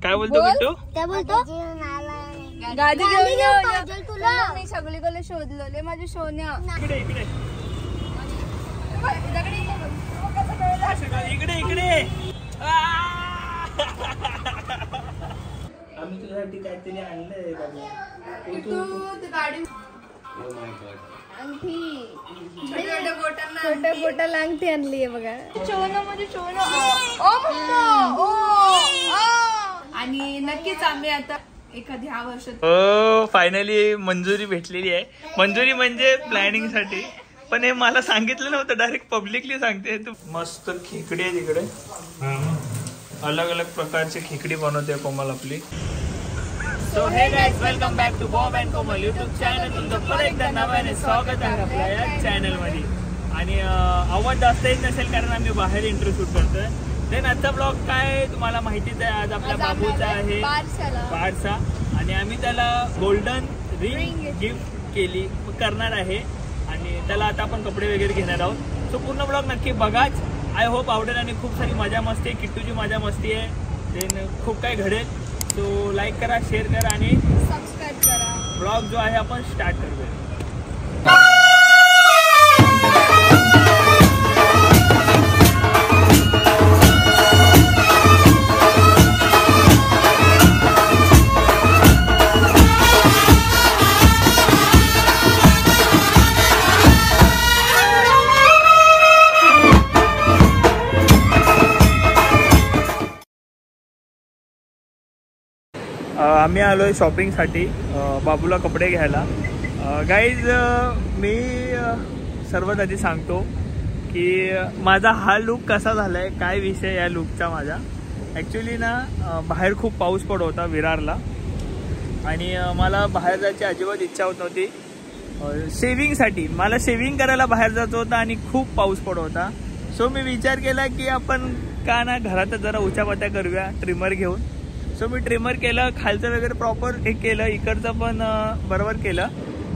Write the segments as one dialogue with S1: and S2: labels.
S1: काय बोलतो बिट्टू?
S2: काय बोलतो? गाडी घेऊन तुला मी सगळीकडे शोधले माझे सोन्या.
S1: इकडे इकडे इकडे इकडे. आम्ही तुझ्यासाठी काहीतरी आणलंय बाबा.
S2: तू गाडी अंगठी छोट्या बोटाला अंगठी आणली आहे बघा. सोनं म्हणजे सोनं. आणि नक्कीच आम्ही आता एखादी ह्या वर्षात
S1: फायनली मंजुरी भेटलेली आहे. मंजुरी म्हणजे प्लॅनिंग साठी, पण हे मला सांगितलं नव्हतं, डायरेक्ट पब्लिकली सांगते. तू मस्त खेकडी आहे तिकडे, अलग अलग प्रकारची खेकडी बनवते कोमल आपली. So hey guys, welcome back to Bob and Komal YouTube channel. तुमचं परत एकदा नव्याने स्वागत आहे आपल्या या चॅनलमध्ये. आणि आवाज जास्त येत नसेल कारण आम्ही बाहेर इंट्रो शूट करतोय. देन आजचा ब्लॉग काय तुम्हाला माहितीच आहे, आज आपल्या बाबूचा आहे बारसा आणि आम्ही त्याला गोल्डन रिंग गिफ्ट करणार आहे आणि त्याला आता आपण कपडे वगैरे घेणार आहोत. सो पूर्ण ब्लॉग नक्की बघाच. आय होप आवडेल आणि खूप सारी मजा मस्ती आहे, किट्टूची मजा मस्ती आहे. देन खूप काही घडेल. सो लाईक करा, शेअर करा आणि
S2: सबस्क्राईब करा.
S1: ब्लॉग जो आहे आपण स्टार्ट करूया. आम्ही आलोय शॉपिंगसाठी, बाबूला कपडे घ्यायला. गाईज मी सर्वात आधी सांगतो की माझा हा लुक कसा झाला आहे, काय विषय या लुकचा माझा. ॲक्च्युली ना बाहेर खूप पाऊस पडत होता विरारला आणि मला बाहेर जायची अजिबात इच्छा होत नव्हती. शेविंगसाठी मला शेविंग करायला बाहेर जायचं होतं आणि खूप पाऊस पडत होता. सो मी विचार केला की आपण का ना घरातच जरा उचापत्या करूया ट्रिमर घेऊन. सो मी ट्रिमर केलं, खालचं वगैरे प्रॉपर हे केलं, इकडचं पण बरोबर केलं.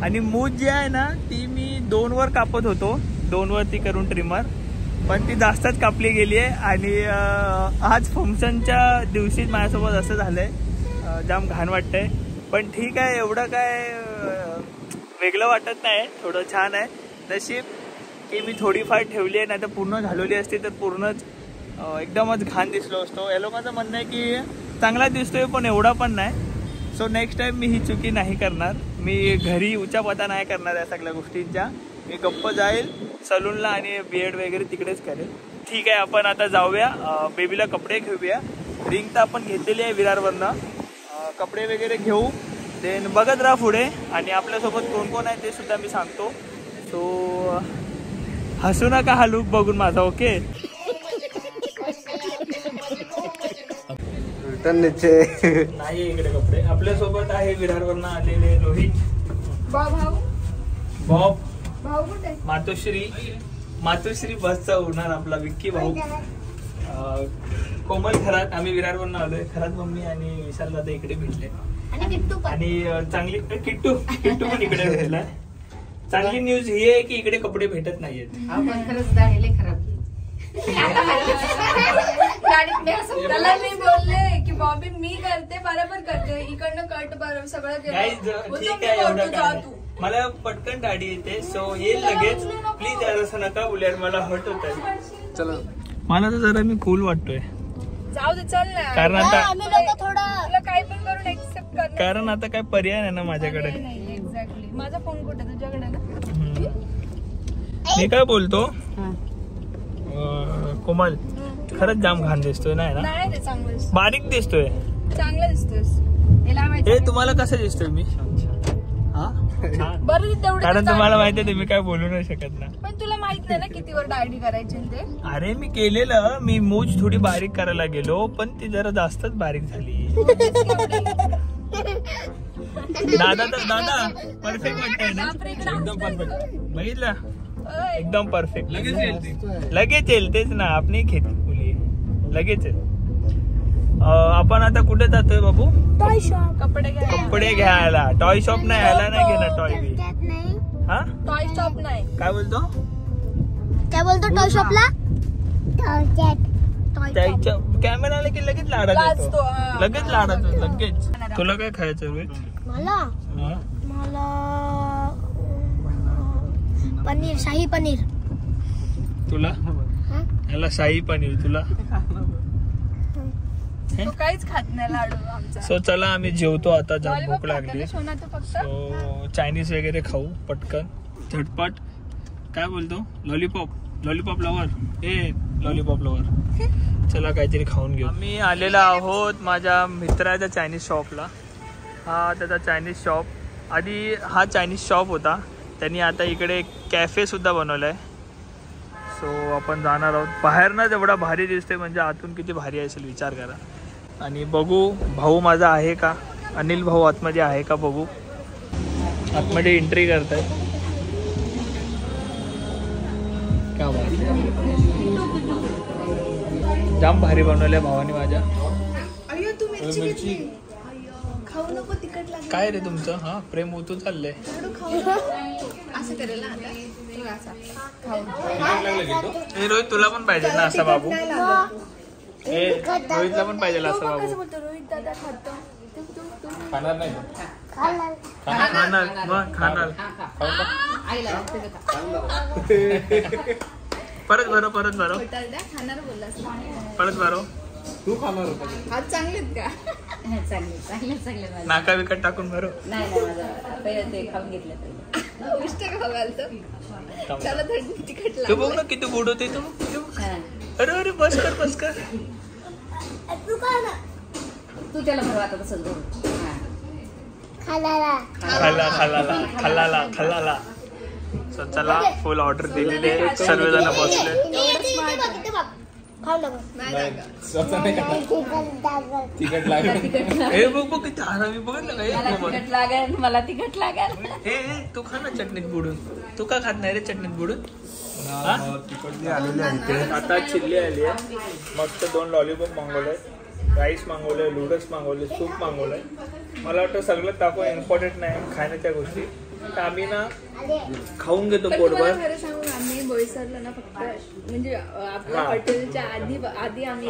S1: आणि मूठ जी आहे ना ती मी 2 वर कापत होतो, 2 वरती करून ट्रिमर, पण ती जास्तच कापली गेली आहे. आणि आज फंक्शनच्या दिवशीच माझ्यासोबत असं झालंय, जाम घाण वाटतंय. पण ठीक आहे, एवढं काय वेगळं वाटत नाही, थोडं छान आहे. नशीब की मी थोडीफार ठेवली आहे, नाही तर पूर्ण घालवली असती तर पूर्णच एकदमच घाण दिसलो असतो. या लोकांचं म्हणणं आहे की चांगला दिसतोय पण एवढा पण नाही. सो नेक्स्ट टाइम मी ही चुकी नाही करणार. मी घरी उचापता नाही करणार या सगळ्या गोष्टींच्या. मी गप्प जाईल सलूनला आणि बियर्ड वगैरे तिकडेच करेल. ठीक आहे, आपण आता जाऊया बेबीला कपडे घेऊया. रिंग तर आपण घेतलेली आहे विरारवरनं, कपडे वगैरे घेऊ. देन बघत राहा पुढे आणि आपल्यासोबत कोण कोण आहे ते सुद्धा मी सांगतो. सो हसू नका हा लुक बघून माझा. ओके, नाही इकडे कपडे. आपल्यासोबत आहे विरारवरनं आलेले रोहित, बॉब, मातोश्री बसचा ओनर आपला विक्की भाऊ, कोमल घरात. आम्ही विरारवरनं आलोय. घरात मम्मी आणि विशाल दादा इकडे भेटले आणि चांगली किट्टू पण इकडे भेटलाय. चांगली न्यूज ही आहे की इकडे कपडे भेटत नाहीयेत.
S2: त्याला मी बोलले की बॉबी मी करते, बरोबर करते, इकडनं कट बरोबर सगळं केलं.
S1: ठीक आहे, एवढं काय मला पटकन गाडी येते. सो येईल लगेच. प्लीज असं नका बोलूया, मला हर्ट होत आहे. चला, मला तर जरा मी कूल वाटतोय.
S2: जाऊ दे, चल ना.
S1: कारण आता
S2: तुला काही पण करून एक्सेप्ट कर,
S1: कारण आता काय पर्याय नाही ना माझ्याकडे.
S2: एक्झॅक्टली. माझा फोन कुठे? तुझ्याकडे ना.
S1: मी काय बोलतो कोमल, खरंच जाम घाण दिसतोय ना.
S2: नाही, चांगलं
S1: बारीक दिसतोय,
S2: चांगलं दिसतोय.
S1: हे तुम्हाला कसं दिसतोय मी? कारण तुम्हाला माहिती आहे मी काय बोलू नाही शकत ना.
S2: पण तुला माहित नाही ना किती वर डायडी करायची ते.
S1: अरे मी केलेलं, मी मूछ थोडी बारीक करायला गेलो पण ती जरा जास्तच बारीक झाली. दादा परफेक्ट वाटतंय ना, एकदम परफेक्ट. बघितलं, एकदम परफेक्ट. लगेच येईल तेच ना, आपण खेती लगेच. आपण आता कुठे जातोय बाबू?
S2: Toy shop.
S1: कपडे घ्यायला. टॉय शॉप नाही, यायला नाही घेणार टॉय बी. हा,
S2: टॉय शॉप नाही.
S1: काय बोलतो
S2: टॉय शॉपला?
S1: कॅमेरा आला की लगेच लाडा देतो. लगेच लाडाचं लगेच. तुला काय खायचं रोहित?
S3: मला पनीर, शाही पनीर.
S1: तुला याला शाही पनीर. तुला
S2: तो काहीच खात नाही लाडू आमचा.
S1: सो चला आम्ही जेवतो आता. जाम भूक लागली.
S2: सोना तू फक्त
S1: सो चायनीज वगैरे खाऊ पटकन झटपट. काय बोलतो? Lollipop lover. Lollipop lover. चला काहीतरी खाऊन घेऊ. आम्ही आलेलो आहोत माझ्या मित्राच्या चायनीज शॉपला. हा त्याचा चायनीज शॉप. आधी हा चायनीज शॉप होता, त्यांनी आता इकडे कॅफे सुद्धा बनवलाय. सो आपण जाणार आहोत. बाहेरनं एवढा भारी दिसते म्हणजे आतून किती भारी असेल विचार करा. आणि बघू भाऊ माझा आहे का, अनिल भाऊ आतमध्ये आहे का बघू. आतमध्ये एंट्री करताय. क्या बात. जाम भारी बनवलंय भावानी माझ्या. मिरची
S2: खाऊ नको, तिखट लागेल.
S1: काय रे तुमचं? हा प्रेम ओतू चाललंय.
S2: असं करेल ना
S1: रोहित तुला पण पाहिजे ना असा बाबू. रोहितला पण पाहिजे असा बाबू.
S2: रोहित दादा खातो.
S1: खाणार नाही. खाणार मग खाणार. परत भरो परत भरो. तू खाणार होता.
S2: आज चांगलेत का?
S4: चांगले
S1: नाका विकट टाकून भरो.
S4: नाही खाऊन घेतलं.
S2: त्याला तिखट
S1: तू बघ ना किती गोड होते. तू अरे अरे बस कर.
S4: तू त्याला भरवा आता तसंच
S1: खाल्ला. सो चला फुल ऑर्डर दिलेले. सर्वजण बसले. तिखट किती आरामी बघितलं का.
S4: मला तिखट लागेल.
S1: तू खा ना चटणीत बुडून. तू का खात नाही रे चटणीत बुडून? आता चिल्ली आली आहे. मस्त 2 लॉलीपॉप मागवलंय, राईस मागवलंय, नूडल्स मागवले, सूप मागवलंय. मला वाटतं सगळं टाकून इम्पॉर्टंट नाही खाण्याच्या गोष्टी. तर आम्ही ना खाऊन घेतो पोटभर.
S2: आम्ही बोईसरला ना फक्त म्हणजे आपल्या हॉटेलच्या आधी आम्ही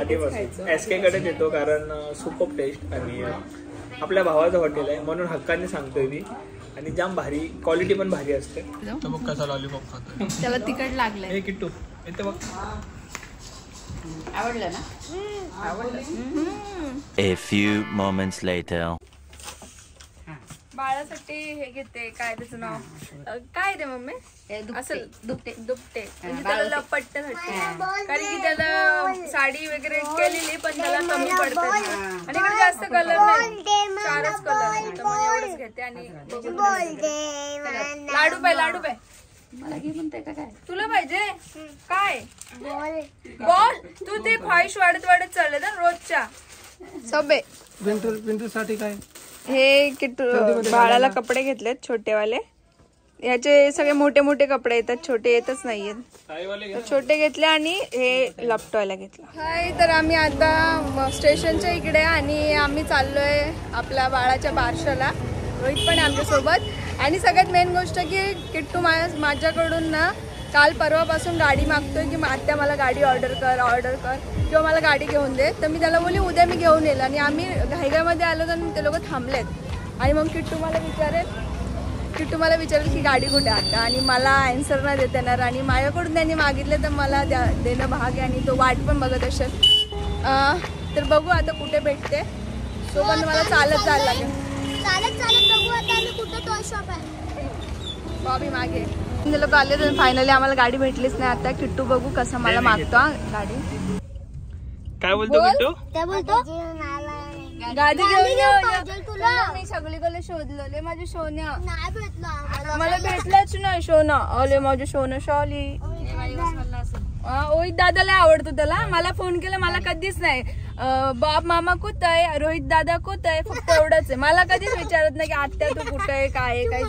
S1: SK कडेच येतो कारण सुपर टेस्ट आणि आपल्या भावाचं हॉटेल आहे म्हणून हक्काने सांगतोय मी. आणि जाम भारी क्वालिटी पण भारी असते. बघ कसा लॉलीपॉप खातोय.
S2: त्याला तिखट लागलंय.
S1: किट्टू येते बघ.
S4: आवडलं ना?
S5: A few moments later.
S2: बाळासाठी हे घेते. काय त्याचं नाव काय रे मम्मी? असं दुपटे म्हणजे त्याला लपटण्यासाठी. कारण की त्याला साडी वगैरे केलेली पण त्याला कमी पडते आणि इकडे जास्त कलर नाही, 4च कलर. तर मग एवढंच घेते. आणि लाडू पाय
S4: मला घे म्हणते का काय?
S2: तुला पाहिजे काय? बॉल. तू ते ख्वाहिश वाढत चालले ना रोजच्या. सबे
S6: पिंटू साठी काय
S2: हे किट्टू बाळाला कपडे घेतलेत छोटेवाले. याचे सगळे मोठे कपडे येतात, छोटे येतच नाहीयेत. छोटे घेतले आणि हे लपटवायला घेतलं. हाय, तर आम्ही आता स्टेशनच्या इकडे आणि आम्ही चाललोय आपल्या बाळाच्या बारशाला. रोहित पण आहे आमच्यासोबत. आणि सगळ्यात मेन गोष्ट की किट्टू माझ्याकडून ना काल परवापासून गाडी मागतोय की आत्या मला गाडी ऑर्डर कर किंवा मला गाडी घेऊन दे. तर मी त्याला बोलली उद्या मी घेऊन येईल. आणि आम्ही घाईघाईमध्ये आलो तर ते लोक थांबलेत. आणि मग किट्टू मला विचारेल की गाडी कुठे आता. आणि मला आन्सर नाही देता येणार. आणि माझ्याकडून त्यांनी मागितले तर मला देणं भाग आहे. आणि तो वाट पण बघत असेल. तर बघू आता कुठे भेटते. तो पण मला चालत जायला लागेल.
S3: बघू आता आम्ही कुठे टॉय शॉप आहे.
S2: बॉबी मागे ते लोक आले तर फायनली आम्हाला गाडी भेटलीच नाही. आता किट्टू बघू कसं मला मागतो गाडी.
S1: काय बोलतो किट्टू?
S3: काय बोलतो?
S2: गाडी घेऊन तुला मी सगळीकडे शोधले. माझी सोन्या
S3: नाही भेटला
S2: मला भेटलाच नाही. सोना आले माझे सोनं शॉली. रोहित दादाला आवडतो त्याला. मला फोन केला मला कधीच नाही बाप मामा कुठं आहे, रोहित दादा कुठं आहे, फक्त एवढंच आहे. मला कधीच विचारत नाही की आत्या तू कुठं आहे काय
S1: काय.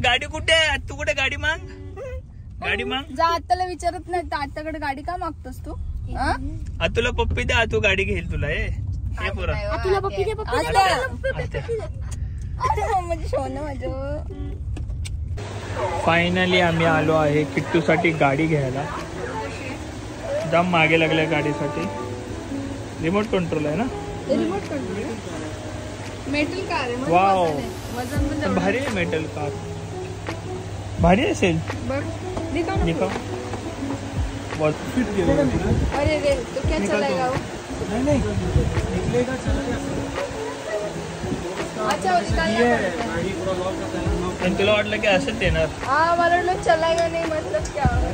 S1: गाडी कुठे आहे? तू कुठे गाडी माग.
S2: जा आत्याला विचारत नाही तर आत्याकडे गाडी का मागतोस तू?
S1: तुला पप्पी द्या, तू गाडी घेईल तुला.
S3: तुला पप्पी दे.
S2: म्हणजे सोनं माझं.
S1: फायनली आम्ही आलो आहे किट्टूसाठी गाडी घ्यायला. जाम मागे लागल्या गाडीसाठी. रिमोट कंट्रोल आहे ना?
S2: रिमोट कंट्रोल मेटल कार आहे.
S1: वाव.
S2: वजन पण तेवढं.
S1: भारी आहे मेटल कार. भारी असेल.
S2: बघ दिखा ना.
S1: निका
S2: अरे रे तो क्या चलाएगा वो? अच्छा वो निकालना पड़ेगा.
S1: पण तुला वाटलं की असंच येणार?
S2: हाँ मला वाटलं चलाएगा नहीं मतलब क्या होगा.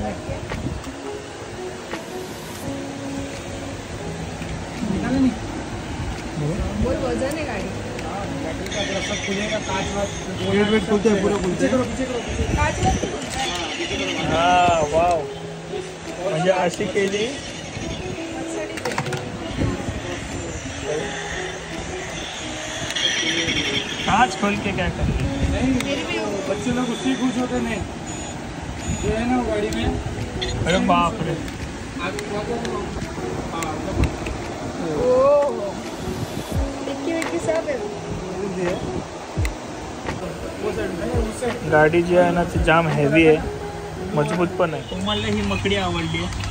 S2: बहुत वजन है गाड़ी.
S1: हा वाव. म्हणजे अशी केली. काच खोल के क्या कर?
S6: बच्चे लोग उससे खुश होते नहीं जो है ना गाड़ी में.
S1: अरे बाप रे. गाडी जी आहे ना ती जाम हेवी आहे, मजबूत पण आहे. तुम्हाला ही मकडी आवडली आहे?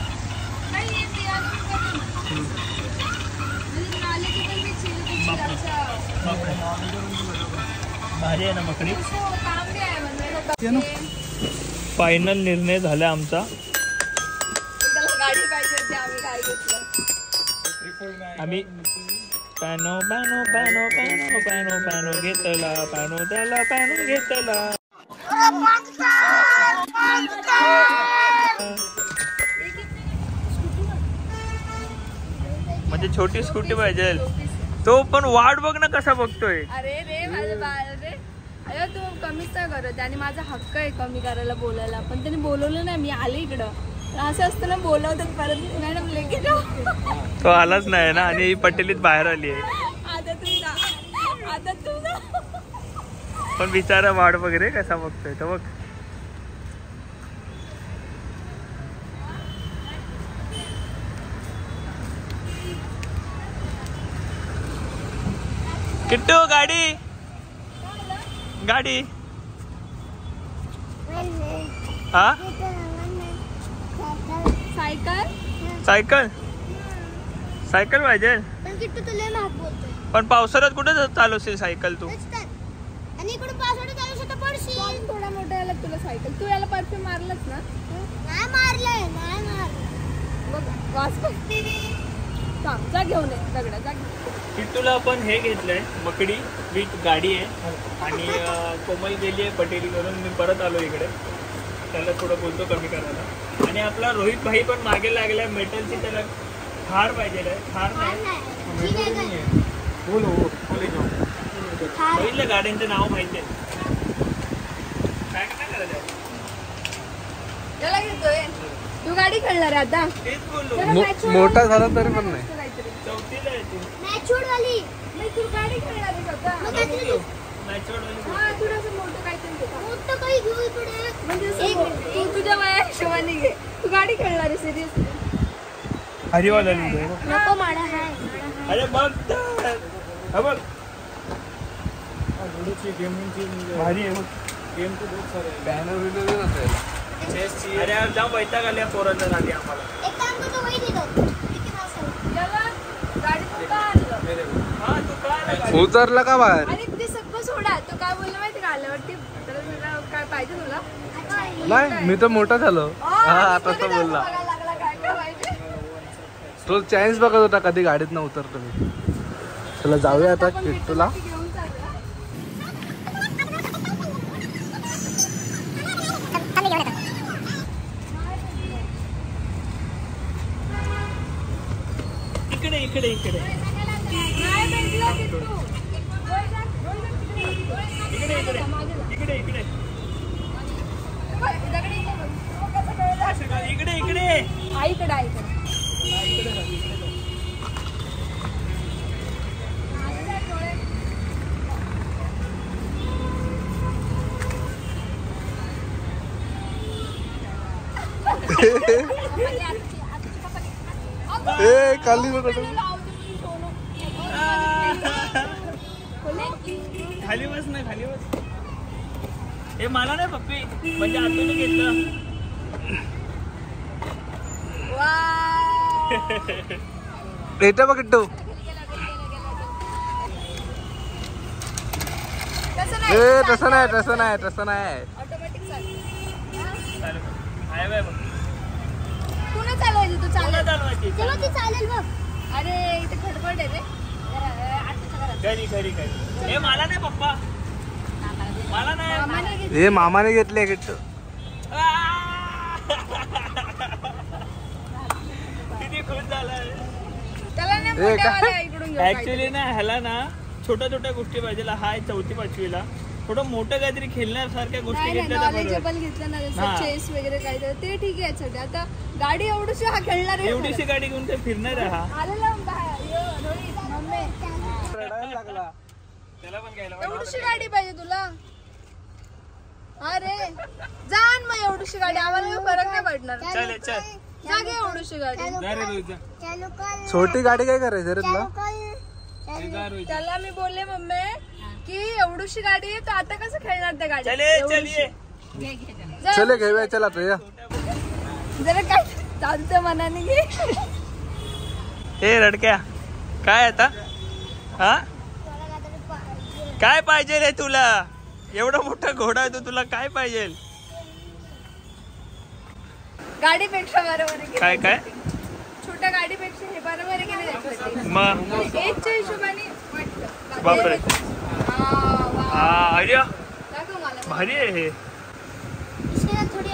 S1: भारी आहे ना मकडी. फायनल निर्णय झाला आमचा.
S2: गाडी पाहिजे होती, आम्ही काय घेतलं.
S1: आम्ही पॅनो पॅनो पॅनो पॅनो पॅनो पॅनो घेतला. पॅनो त्याला पॅनो घेतला. म्हणजे छोटी स्कूटी पाहिजे. तो पण वाट बघ ना कसा बघतोय.
S2: अरे रे माझं बाळ रे. अरे तू कमीच नाही करत आणि माझा हक्क आहे कमी करायला बोलायला. पण त्याने बोलवलं नाही. मी आले इकडं. असं असतं ना बोलवतात परत मॅडम लेके जाऊ.
S1: तो आलाच नाही ना आणि पटेलीत बाहेर आली आहे.
S2: आता तू जा. आता तू जा.
S1: पण बिचारा वाट वगैरे कसा बघतोय तो बघ. किट्टू गाडी गाडी. हा
S2: सायकल
S1: सायकल सायकल पाहिजे.
S3: पण किट्टू तुला महाग बोलतोय.
S1: पण पावसाळ्यात कुठे चालवशील सायकल तू?
S3: आणि इकडे पावसाळ्यात चालू शकतो पडशील.
S2: थोडा मोठा याला तुला सायकल. तू याला परफ्यूम मारलंच ना?
S3: नाही मारलंय. नाही मारलं.
S2: बघ वास थांब जा घेऊन ये दगडा जा.
S1: किट्टूला आपण हे घेतलंय मकडी विथ गाडी आहे. आणि कोमल गेली आहे पटेली करून. मी परत आलो इकडे. त्याला थोडं बोलतो कमी करायला. आणि आपला रोहित भाई पण मागे लागलाय. मेटलची त्याला थार पाहिजे. थार नाही बघितलं. गाड्यांचं नाव माहिती आहे. काय काय करायचं
S2: याला घेतोय. तू गाडी खेळणार आहे आता?
S1: तेच बोललो.
S6: मोठा झाला तरी पण नाही.
S1: चौथीला येते
S3: मॅच्युअर वाली.
S2: नाही तू गाडी खेळणार आहे का?
S1: मॅचवर
S2: हा थोडंसं मोठं काहीतरी घे.
S3: मोठं काही घेऊ इकडे.
S2: म्हणजे तू तुझ्या वया हिशोबाने घे. तू गाडी खेळणार आहे सिरियसली?
S1: हरिवाला
S3: नको माडा हाय.
S1: अरे बघ बघ भारी आहे.
S6: गेम तो बहुत सारे बॅनर.
S1: अरे यार जाम वैताग आल्या पोरांना झाली आम्हाला.
S3: एक काम करतो वही दे दो.
S2: याला गाडी तू का आणलं?
S1: हा तू काय
S6: उतरला का बाहेर?
S2: आणि ते सगळं सोडा. तू काय बोलला माहिती का आल्यावरती? तर तुला काय पाहिजे तुला?
S6: नाही मी तर मोठा झालो. हा आता तो बोलला.
S2: लागला काय काय पाहिजे?
S6: तो चान्स बघत होता कधी गाडीत न उतरतो मी. चला जाऊया आता किट्टूला.
S2: घेऊन चालला.
S1: इकडे इकडे इकडे
S2: नाही भेटला किट्टू.
S1: इकडे इकडे इकडे इकडे इकडे इकडे
S2: आईकडे आईकडे.
S6: खाली
S1: खाली बस ना खाली बस. हे मला नाही पप्पी म्हणजे आतून घेतलं.
S6: येतं बघ किट्टू. तसं नाही
S2: ऑटोमॅटिक चालू.
S1: हायवे बघ.
S2: पुन्हा चालवायची तू चालत.
S1: चालवायची.
S3: चलो ती चालेल बघ.
S2: अरे इथे खडबड आहे रे.
S1: घरी हे मला नाही पप्पा, मला नाही.
S2: मामाने घेतली.
S6: हे मामाने घेतले किट्टू.
S1: किती खुश झालाय.
S2: त्याला नाही
S6: ए,
S2: मोठ्यावाल्या इकडून घेऊ
S1: ऍक्च्युली ना ह्याला ना छोट्या छोट्या गोष्टी पाहिजे. हाय 4वी-5वीला थोडं मोठं काहीतरी खेळण्यासारख्या गोष्टी
S2: नाही
S1: घेतल्या तर बरं.
S2: नॉलेजेबल घेतलं ना
S1: हा.
S2: जसं चेस वगैरे काय तर ते ठीक आहे यासाठी. आता गाडी एवढीशी हा खेळणार आहे.
S1: एवढीशी गाडी घेऊन काही फिरणार आहे हा.
S2: आलेला रोहित मम्मी
S6: लागला.
S1: त्याला पण घ्यायला
S2: एवढीशी गाडी पाहिजे तुला. अरे जाण मग एवढीशी गाडी आम्हाला काही फरक नाही पडणार.
S1: चालेल चल.
S2: जा घे एवढीशी गाडी.
S1: जा रे रोहित जा.
S3: चलो कल.
S6: छोटी गाडी काय करायची रे तुला?
S1: जा रोहित.
S2: त्याला मी बोलले मम्मी की एवढीशी गाडी आहे तर आता कसं खेळणार त्या गाडी.
S1: चले चलिए.
S6: चले घेऊया चला तो या.
S2: जरा काय चालतं मनाने घे.
S1: हे रडक्या काय आता हा काय पाहिजे रे तुला? एवढा मोठा घोडा आहे तो, तुला काय पाहिजे?
S2: गाडीपेक्षा बरोबर आहे.
S1: काय काय
S2: छोट्या गाडीपेक्षा हे बरोबर आहे की नाही त्याच्यासाठी.
S1: मग
S2: एजच्या हिशोबाने वाटतं.
S1: बापरे.
S2: वा.
S1: हा अरे
S2: दाखव मला.
S1: भारी आहे हे.
S3: इसमें थोड़ी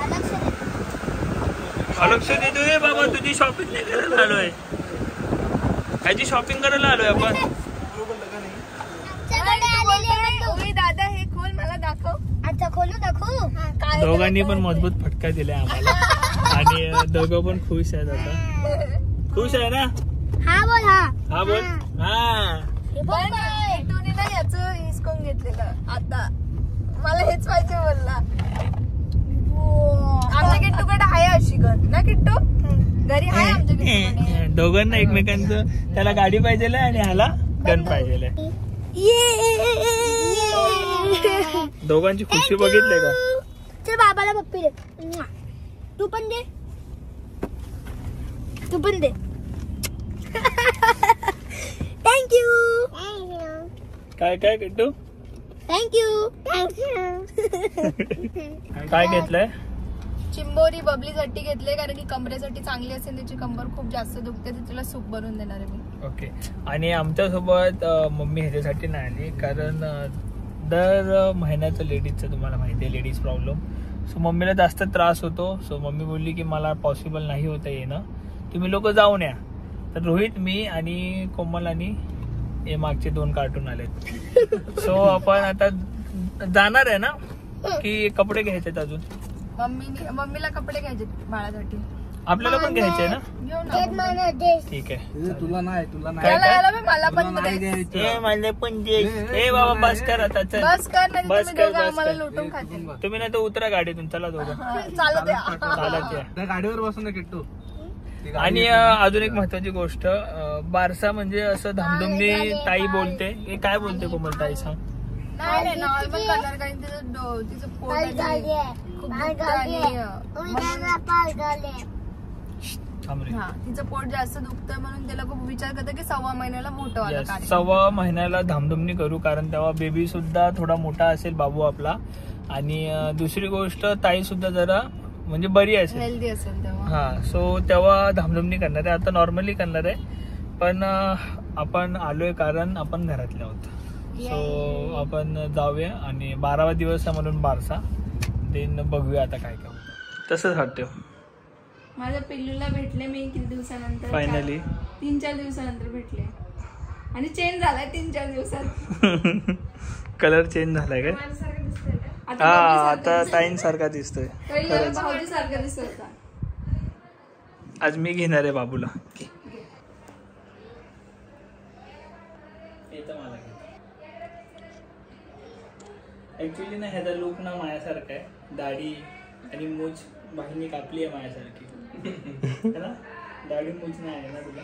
S3: अलग से
S1: लक्ष देतो बाबा. तुझी शॉपिंग नाही करायला आलोय. ह्याची शॉपिंग करायला आलोय आपण.
S2: ओय दादा हे खोल मला दाखव.
S3: अच्छा खोलू दाखवू.
S2: काय
S1: दोघांनी पण मजबूत फटका दिलाय आम्हाला आणि दोघं पण खुश आहेत आता. खुश आहे ना?
S3: हा बोल हा.
S1: हा बोल. हा
S2: पण किट्टूने ना याचं हिसकून घेतलेलं. आता मला हेच पाहिजे बोलला. आमच्या किट्टूकडे आहे अशी गन ना किट्टू. घरी आहे आमच्या किट्टूकडे.
S1: दोघांना एकमेकांचं त्याला गाडी पाहिजे आणि ह्याला गन पाहिजे. दोघांची खुशी बघितले का?
S3: चल बाबाला पप्पी दे. तू पण दे. तू पण दे. थँक्यू.
S1: काय काय किट्टू
S3: थँक्यू.
S1: काय घेतलंय?
S2: चिंबोरी बबलीसाठी घेतले कारण की कमरेसाठी चांगली असेल. त्याची कंबर खूप जास्त दुखते तर तिला सूप बनवून देणार आहे मी.
S1: ओके. आणि आमच्यासोबत मम्मी ह्याच्यासाठी नाही आली कारण दर महिन्याचं लेडीजचं तुम्हाला माहिती आहे लेडीज प्रॉब्लेम. सो मम्मीला जास्त त्रास होतो. सो मम्मी बोलली की मला पॉसिबल नाही होतं येणं, तुम्ही लोक जाऊन या. तर रोहित, मी आणि कोमल आणि हे मागचे 2 कार्टून आलेत. सो आपण आता जाणार आहे ना की कपडे घ्यायचे अजून?
S2: मम्मीला कपडे घ्यायचे बाळासाठी.
S1: आपल्याला पण घ्यायचे ना?
S2: घेऊ ना.
S1: ठीक आहे.
S6: तुला नाही
S2: मला पण
S1: माझे पण हे बाबा बस कर आता. चल
S2: बस कर नाही
S1: बस
S2: तुम्ही
S1: कर,
S2: दोघं
S1: बस
S2: आम्हाला
S1: कर.
S2: लुटून खातील.
S1: तुम्ही नाही तर उतरा गाडीतून. चला दोघं
S2: चालत या.
S1: चालत या.
S6: त्या गाडीवर बसून किट्टू.
S1: आणि अजून एक महत्वाची गोष्ट, बारसा म्हणजे असं धामधुमनी ताई बोलते. हे काय बोलते कोमल ताई सांग?
S2: नाही नॉर्मल कलर कारण तिचं पोट खूप दुखतं आणि हा तिचं पोट जास्त दुखतं म्हणून त्याला खूप विचार करतं की 1.25 महिन्याला मोठं आलं.
S1: 1.25 महिन्याला धामधुमनी करू कारण तेव्हा बेबी सुद्धा थोडा मोठा असेल बाबू आपला. आणि दुसरी गोष्ट ताई सुद्धा जरा म्हणजे बरी असेल,
S2: हेल्दी असेल तेव्हा.
S1: हा. सो तेव्हा धामधुमनी करणार आहे. आता नॉर्मली करणार आहे पण आपण आलोय कारण आपण घरातले आहोत. सो आपण जाऊया आणि 12वा दिवस आहे म्हणून बारसा देन बघूया आता काय काय. तसंच वाटतं.
S2: माझ्या पिल्लूला भेटले मी किती दिवसानंतर.
S1: फायनली
S2: 3-4 दिवसानंतर भेटले आणि चेंज झालाय 3-4 दिवसात.
S1: कलर चेंज झालाय काय? हा आता ताईन सारखा दिसतोय.
S2: भाऊजी सारखा दिसत होता.
S1: आज मी घेणार आहे बाबूला. ऍक्च्युली ना ह्याचा लुक ना माझ्यासारखा आहे. दाढी आणि मूछ बाईंनी कापली आहे माझ्यासारखी है ना. दाढी मूछ नाही आहे ना तुला?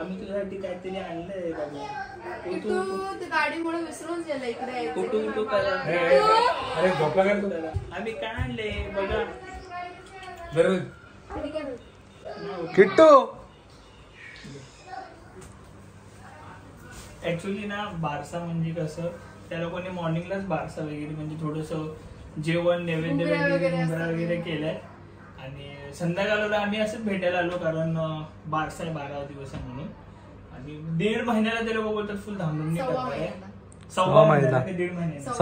S1: आम्ही तुझ्यासाठी काहीतरी आणलंय बाबा.
S2: तू गाडीमुळे विसरून गेला इकडे.
S6: अरे झोपला काय तू?
S1: आम्ही काय आणले बघा.
S6: किट्टू
S1: ऍक्च्युली ना बारसा म्हणजे कसं त्या लोकांनी मॉर्निंगलाच बारसा वगैरे म्हणजे थोडंसं जेवण नैवेद्य वगैरे केलंय आणि संध्याकाळला आम्ही असंच भेटायला आलो कारण बारसा आहे 12 दिवस आहे म्हणून. आणि 1.5 महिन्याला ते लोक बोलतात फुल धामधूम करताय. 1.25 महिन्याला 1.5 महिन्याला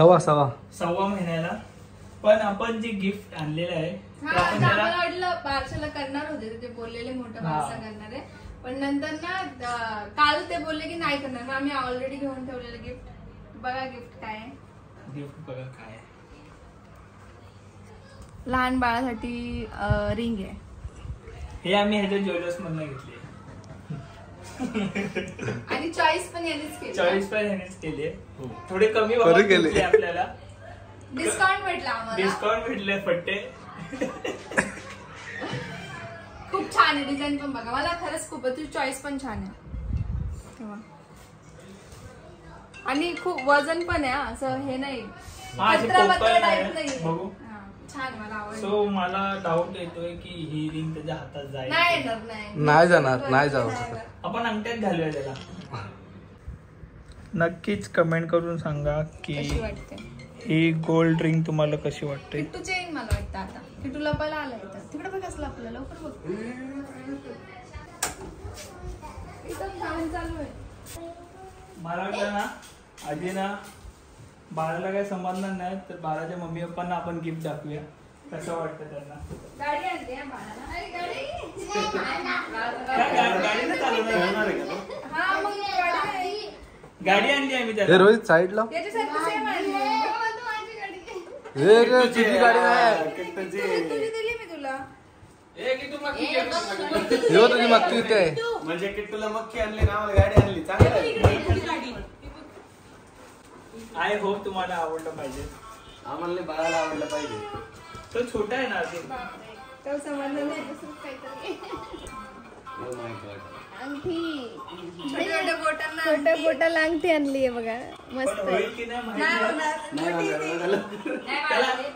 S1: सव्वा महिन्याला. पण आपण जे गिफ्ट आणलेलं आहे ते आपण त्याला
S2: वाटलं बारशाला करणार होते ते बोललेले मोठा बारसा करणार आहे पण नंतर ना काल ते बोलले की नाही करणार. मग आम्ही ऑलरेडी घेऊन ठेवलेलं गिफ्ट. बघा गिफ्ट काय आहे.
S1: गिफ्ट बघा काय आहे.
S2: लहान बाळासाठी रिंग आहे.
S1: हे आम्ही ह्याच्या ज्वेलर्स मधून घेतले
S2: आणि चॉईस पण यानेच केली.
S1: चॉईस पण ह्यानेच केली. थोडे कमी भावात केले आपल्याला.
S2: डिस्काउंट भेटला आम्हाला.
S1: डिस्काउंट भेटले फट्टे.
S2: खूप छान आहे डिझाईन पण बघा. मला खरंच खूप तुझी चॉईस पण छान आहे आणि खूप वजन पण आहे असं हे नाही टाईप नाही.
S1: बघू
S2: छान मला आवडलं.
S1: सो मला डाऊट येतोय की ही रिंग त्याच्या हातात जाईल.
S6: नाही जाणार नाही जाऊ
S1: आपण अंगठ्यात घालूया त्याला. नक्कीच कमेंट करून सांगा की ही गोल्ड रिंग तुम्हाला कशी वाटते.
S2: किट्टूची रिंग मला वाटतं आता. किट्टू लपायला आला इथं. तिकडे बघ असलं आपलं लवकर बघ. इथं छान चालू आहे.
S1: मला वाटतं ना आधी ना बाळाला काही समजणार नाही तर बाळाच्या मम्मी पप्पांना आपण गिफ्ट दाखवूया कसं वाटतं त्यांना.
S2: गाडी आणते बाळाला.
S1: गाडी चालवणार आहे का?
S2: हा मग
S1: गाडी आणली आम्ही त्याला.
S6: रोहित साईडला
S2: याच्यासारखं सेम आहे.
S6: तुझी गाडी नाही
S2: तुझी दिली मी तुला.
S6: तुझी मक्की इथे
S7: म्हणजे किट्टूला मक्की आणली ना आम्हाला गाडी आणली. चांगलं आहे.
S1: आय होप तुम्हाला आवडलं पाहिजे.
S7: आम्हाला बाळाला आवडलं पाहिजे.
S1: तो छोटा आहे ना अजून.
S2: तो समजलं नाही दुसरं काहीतरी. अंगठी छोट्या बोटाला अंगठी आणली आहे बघा. मस्त
S1: होईल की नाही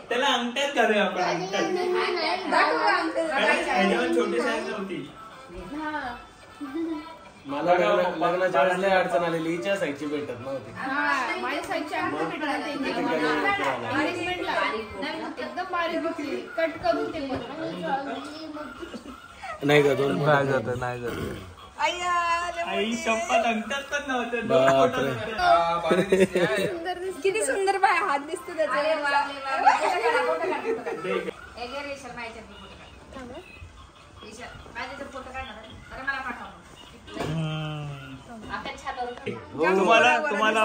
S1: त्याला अंगठ्यात घालूया आपण. अंगठ्यात छोटी साईज नव्हती.
S7: मला लग्नाच्या वेळेस लय अडचण आलेली. हिच्या साईजची भेटत नव्हती.
S2: एकदम बारीक होती. कट करून ते
S6: नाही का दोन नाही जात.
S1: आई शपथ अंगठ्यात पण नव्हतं.
S2: किती सुंदर बाय हात दिसतो त्याचा.
S1: तुम्हाला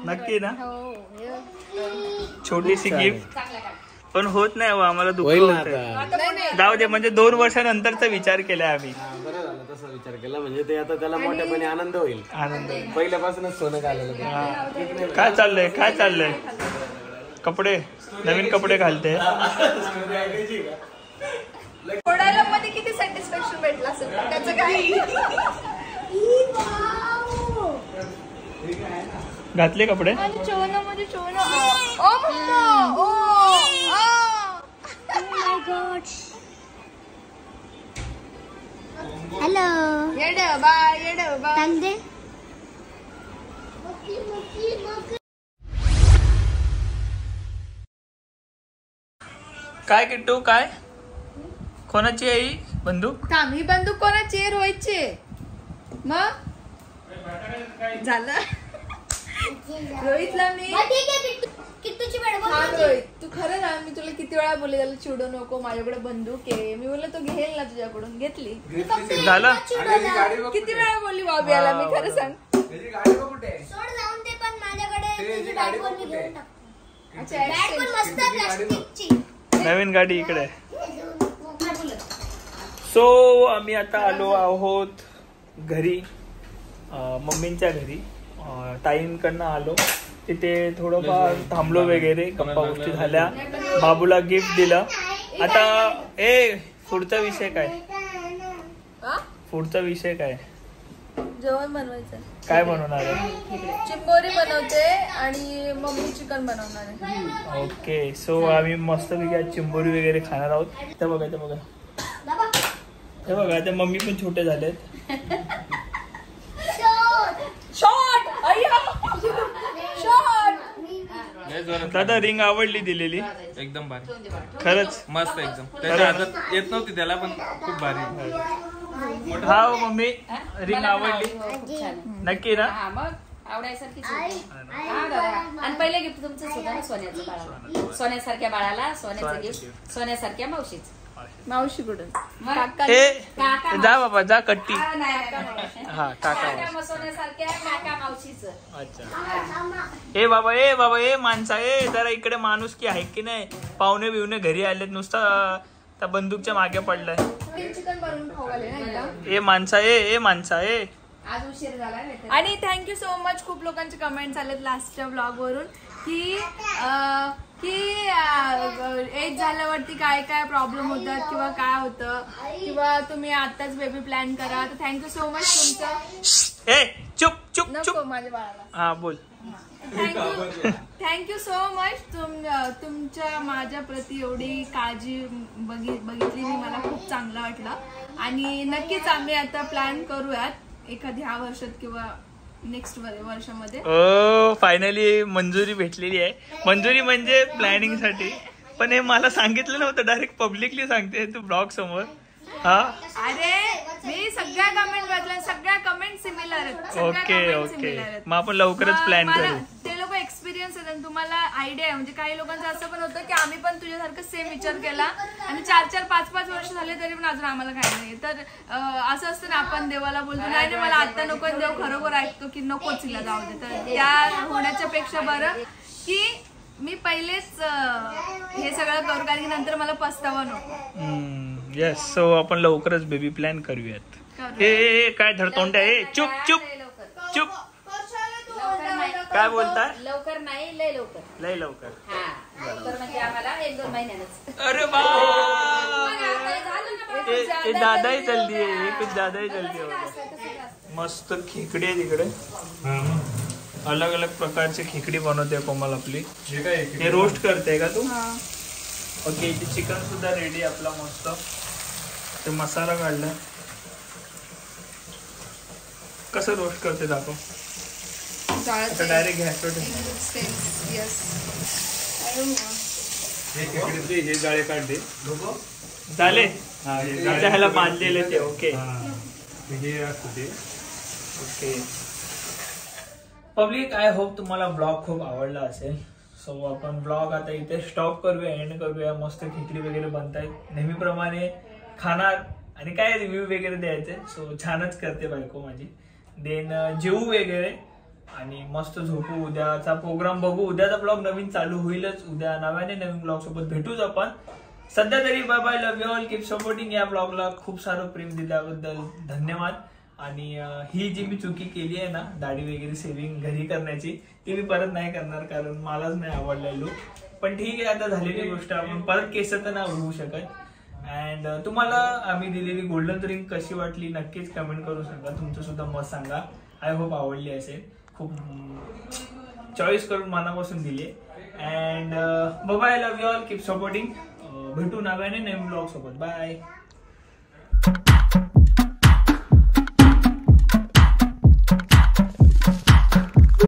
S1: नक्की ना छोटीशी गिफ्ट पण होत नाही हो. आम्हाला दुःख होतं. जाऊ दे म्हणजे 2 वर्षानंतरचा विचार केलाय आम्ही.
S7: बरं झालं तसा विचार केला म्हणजे ते आता त्याला मोठ्यापणे आनंद होईल.
S1: आनंद
S7: पहिल्यापासूनच सोनं घालायला.
S1: काय चाललंय कपडे नवीन कपडे घालते.
S2: फोडायला मध्ये किती सॅटिस्फॅक्शन भेटला असेल त्याचं काय.
S1: घातले कपडे.
S2: मध्ये ओ मम्मा ओ
S3: हॅलो
S2: येड बा
S3: दे.
S1: काय किट्टू काय कोणाची आई बंदूक.
S2: थांब ही बंदूक कोणाची आहे. रोहितची. मग झालं. रोहितला मी
S3: किट्टूची मॅडम
S2: रोहित तू खरं ना मी तुला किती वेळा बोलले त्याला चिडू नको माझ्याकडे बंदूक आहे. मी बोलले तो घेईल ना तुझ्याकडून. घेतली.
S1: झालं.
S2: किती वेळा बोलली बाबी याला मी खरं सांग.
S3: सोड जाऊन ते पण माझ्याकडे बॅट पण मी घेऊन टाकतो. बॅट पण मस्त प्लास्टिकची.
S1: नवीन गाडी इकडे. सो आम्ही आता आलो आहोत घरी मम्मींच्या घरी. ताईंकडनं आलो तिथे थोडंफार थांबलो वगैरे गप्पा गोष्टी झाल्या. बाबूला गिफ्ट दिलं. आता पुढचा विषय काय.
S2: जेवण बनवायचं.
S1: काय बनवणार आहे?
S2: चिंबोरी बनवते आणि मम्मी चिकन बनवणार आहे.
S1: ओके, सो आम्ही मस्तपैकी आज चिंबोरी वगैरे खाणार आहोत. ते बघा हे बघा, त्या मम्मी पण छोटे झालेत. दादा रिंग आवडली दिलेली
S7: एकदम भारी,
S1: खरंच
S7: मस्त एकदम. त्याच्या हातात येत नव्हती त्याला, पण खूप भारी.
S1: हा हो मम्मी, रिंग आवडली नक्की ना?
S4: मग आवडायसारखीच होती. हा दादा. आणि पहिले गिफ्ट तुमचं सुद्धा ना सोन्याचं बाळाला, सोन्यासारख्या बाळाला सोन्याचं गिफ्ट, सोन्यासारख्या मावशीच.
S2: मावशी कुठून?
S1: ए जा बाबा जा कट्टी.
S4: हा
S1: काका
S4: सोन्यासारख्या काका मावशीच.
S1: अच्छा. ए बाबा ए माणसा, जरा इकडे माणूस की आहे की नाही? पाहुणे बिवणे घरी आलेत, नुसता त्या बंदूकच्या मागे पडलाय.
S2: चिकन बनवून खाऊ घाले ना.
S1: ए माणसा
S4: आज उशीर झाला.
S2: आणि थँक्यू सो मच. खूप लोकांचे कमेंट्स आलेत लास्टच्या ब्लॉग वरून की एज झाल्यावरती काय काय प्रॉब्लेम होतात किंवा काय होतं, किंवा तुम्ही आताच बेबी प्लॅन करा. तर थँक्यू सो मच तुमचं.
S1: ए चुप
S2: नको माझ्या बाळाला.
S1: हा बोल.
S2: Thank you so much. तुमच्या माझ्या प्रती एवढी काळजी बघितली मी, मला खूप चांगलं वाटलं. आणि नक्कीच आम्ही आता प्लॅन करूयात एखादी ह्या वर्षात किंवा नेक्स्ट वर्षामध्ये.
S1: फायनली मंजुरी भेटलेली आहे. मंजुरी म्हणजे प्लॅनिंग साठी, पण हे मला सांगितलं नव्हतं, डायरेक्ट पब्लिकली सांगते तू ब्लॉग समोर. हा
S2: अरे मी सगळ्या कमेंट बघल्या, सगळ्या कमेंट सिमिलर आहेत.
S1: ओके, मग आपण लवकरच प्लॅन करू.
S2: ते लोक एक्सपिरियन्स आहेत, तुम्हाला आयडिया आहे. म्हणजे काही लोकांचं असं पण होतं की आम्ही पण तुझ्यासारखं सेम विचार केला आणि 4-4, 5-5 वर्ष झाले तरी पण अजून आम्हाला काय नाही. तर असं असतं ना, आपण देवाला बोलतो नाही मला आता नको, देव खरोखर ऐकतो की नकोच तिला जाऊ दे. तर त्या होण्याच्या पेक्षा बरं की मी पहिलेच हे सगळं करू, कारण की नंतर मला पस्तावा नको.
S1: येस, सो आपण लवकरच बेबी प्लॅन करूयात. ए काय धडतोंड्या, चुप चुप चुप. काय बोलताय?
S4: लवकर नाही, लय लवकर.
S1: लय लवकर.
S4: हा लवकर म्हणजे आम्हाला 1-2 महिन्यानंच.
S1: अरे बा, दादाही जल्दी आहे, कुछ दादाही जल्दी आहे. मस्त खेकडी आहे तिकडे, अलग अलग प्रकारचे खेकडी बनवते कोमल आपली. हे रोस्ट करते का तू? ओके, इथे चिकन सुद्धा रेडी आपला मस्त. ते मसाला काढला, कसं रोस्ट करते दाखव. डायरेक्ट गॅसवर
S7: हे जाळे काढले
S1: झाले, ह्याला बांधलेले ते. Okay okay public, I hope तुम्हाला ब्लॉग खूप आवडला असेल. सो आपण ब्लॉग आता इथे स्टॉप करूया, एंड करूया. मस्त खिचडी वगैरे बनतायत नेहमीप्रमाणे, खाणार आणि काय रिव्ह्यू वगैरे द्यायचे. सो छानच करते बायको माझी. देन जेवू वगैरे आणि मस्त झोपू. उद्याचा प्रोग्राम बघू. उद्याचा ब्लॉग नवीन चालू होईलच. उद्या नव्याने नवीन ब्लॉग सोबत भेटूच आपण. सध्या तरी bye bye, love you all, keep supporting. या ब्लॉगला खूप सारं प्रेम दिल्याबद्दल धन्यवाद. आणि ही जी मी चुकी केली आहे ना, दाढी वगैरे सेव्हिंग घरी करण्याची, ती मी परत नाही करणार, कारण मलाच नाही आवडला लुक. पण ठीक आहे, आता झालेली गोष्ट, आपण परत केस तर नाही उडवू शकत. अँड तुम्हाला आम्ही दिलेली गोल्डन रिंग कशी वाटली नक्कीच कमेंट करून सांगा. तुमचं सुद्धा मत सांगा. आय होप आवडली असेल. खूप चॉईस करून मनापासून दिली. And bye, love you all, keep supporting. भेटू नव्याने नवीन ब्लॉग सोबत. बाय.